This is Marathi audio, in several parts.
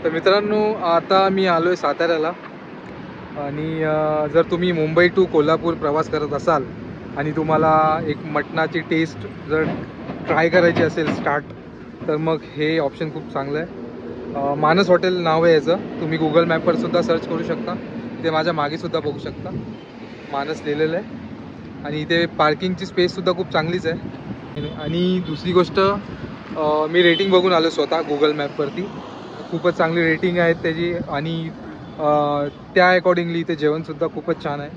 तर मित्रांनो, आता मी आलो आहे साताऱ्याला आणि जर तुम्ही मुंबई टू कोल्हापूर प्रवास करत असाल आणि तुम्हाला एक मटणाची टेस्ट जर ट्राय करायची असेल स्टार्ट, तर मग हे ऑप्शन खूप चांगलं आहे. मानस हॉटेल नाव आहे याचं. तुम्ही गुगल मॅपवर सुद्धा सर्च करू शकता. ते माझ्या मागेसुद्धा बघू शकता, मानस लिहिलेलं आहे. आणि इथे पार्किंगची स्पेससुद्धा खूप चांगलीच आहे. आणि दुसरी गोष्ट, मी रेटिंग बघून आलो स्वतः गुगल मॅपवरती. खूपच चांगली रेटिंग आहेत त्याची आणि त्या अकॉर्डिंगली इथे जेवणसुद्धा खूपच छान आहे.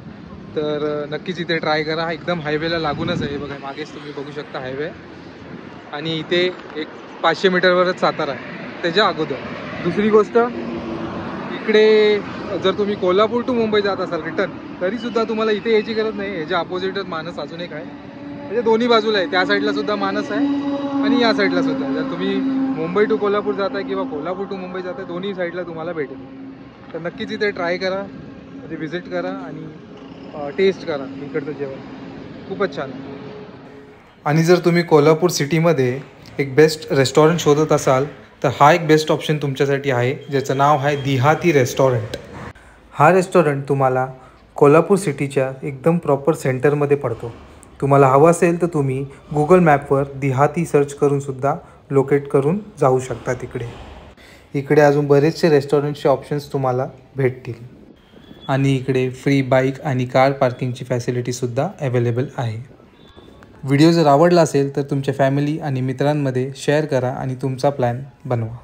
तर नक्कीच इथे ट्राय करा. एकदम हायवेला लागूनच आहे. बघा मागेच तुम्ही बघू शकता हायवे. आणि इथे एक 500 मीटरवरच सातारा आहे त्याच्या अगोदर. दुसरी गोष्ट, इकडे जर तुम्ही कोल्हापूर टू मुंबई जात असाल रिटर्न, तरीसुद्धा तुम्हाला इथे यायची गरज नाही. ह्याच्या अपोजिटच मानस अजून एक आहे. म्हणजे दोन्ही बाजूला आहे. त्या साईडला सुद्धा मानस आहे आणि या साईडला सुद्धा. जर तुम्ही मुंबई टू कोल्हापूर जाताय किंवा कोल्हापूर टू मुंबई जाताय, दोन्ही साईडला तुम्हाला भेटेल. तर नक्कीच इथे ट्राय करा, म्हणजे व्हिजिट करा आणि टेस्ट करा इकडचं जेवण. खूपच छान आहे. आणि जर तुम्ही कोल्हापूर सिटीमध्ये एक बेस्ट रेस्टॉरंट शोधत असाल, तर हा एक बेस्ट ऑप्शन तुमच्यासाठी आहे, ज्याचं नाव आहे दिहाती रेस्टॉरंट. हा रेस्टॉरंट तुम्हाला कोल्हापूर सिटीच्या एकदम प्रॉपर सेंटरमध्ये पडतो. तुम्हाला हवं असेल तर तुम्ही गुगल मॅपवर दिहाती सर्च करूनसुद्धा लोकेट करून जाऊ शकता तिकडे. इकडे अजून बरेचसे रेस्टॉरंटचे ऑप्शन्स तुम्हाला भेटतील. आणि इकडे फ्री बाईक आणि कार पार्किंगची फॅसिलिटीसुद्धा अवेलेबल आहे. व्हिडिओ जर आवडला असेल तर तुमच्या फॅमिली आणि मित्रांमध्ये शेअर करा आणि तुमचा प्लॅन बनवा.